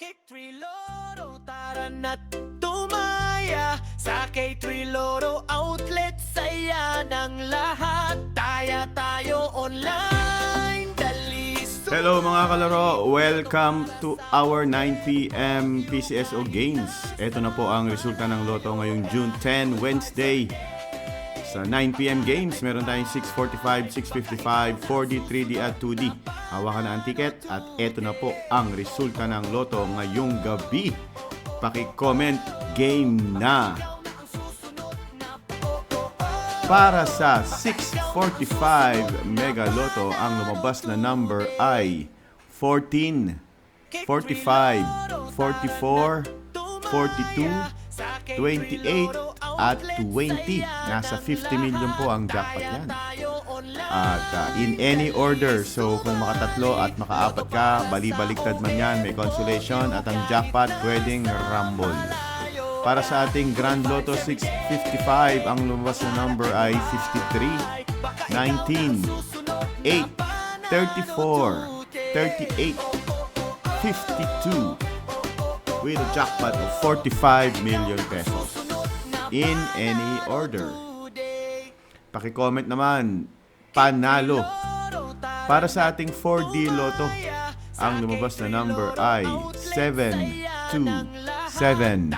K3 Lotto, tara na't tumaya sa K3 Lotto outlet, saya ng lahat. Tayo online, dali Hello mga kalaro, welcome to our 9 PM PCSO Games. Ito na po ang resulta ng Lotto ngayong June 10, Wednesday. Sa 9 PM Games, meron tayong 645, 655, 4D, 3D at 2D. Hawakan na ang ticket at ito na po ang resulta ng Lotto ngayong gabi. Paki-comment, game na! Para sa 645 Mega Lotto, ang lumabas na number ay 14, 45, 44, 42, 28 at 20. Nasa 50 million po ang jackpot yan. At in any order, so kung makatatlo at makaapat ka, bali-baliktad man yan, may consolation at ang jackpot pwedeng rumble. Para sa ating Grand Lotto 655, ang lumabas na number ay 53, 19, 8, 34, 38, 52 with a jackpot of 45 million pesos in any order. Paki-comment naman, panalo. Para sa ating 4D Lotto, ang lumabas na number ay 7, 2, 7,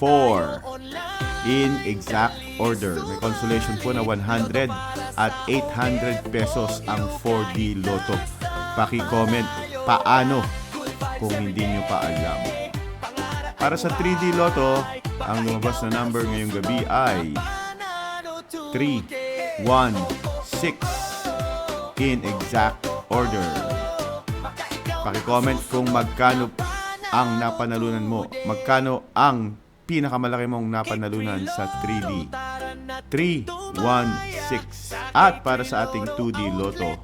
4 in exact order. May consolation po na 100 at 800 pesos ang 4D Lotto. Paki-comment paano kung hindi nyo pa alam. Para sa 3D Lotto, ang lumabas na number ngayong gabi ay 3, 1, 6 in exact order. Paki-comment kung magkano ang napanalunan mo. Magkano ang pinakamalaki mong napanalunan sa 3D. 3, 1, 6. At para sa ating 2D Lotto,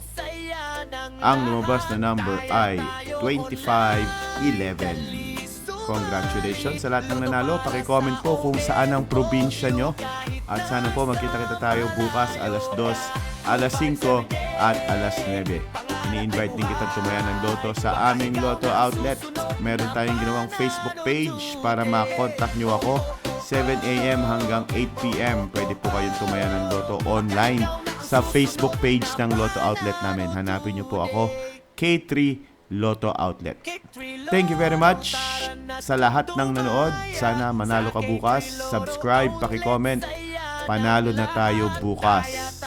ang lumabas na number ay 25, 11. Congratulations sa lahat ng nanalo. Paki-comment po kung saan ang probinsya nyo. At sana po magkita-kita tayo bukas alas 2, alas 5 at alas 9. Ini-invite din kita tumaya ng Lotto sa aming Lotto outlet. Meron tayong ginawang Facebook page para makontak nyo ako 7 AM hanggang 8 PM. Pwede po kayong tumaya ng Lotto online sa Facebook page ng Lotto outlet namin. Hanapin nyo po ako, K3 Lotto Outlet. Thank you very much sa lahat ng nanood. Sana manalo ka bukas. Subscribe, paki-comment. Panalo na tayo bukas.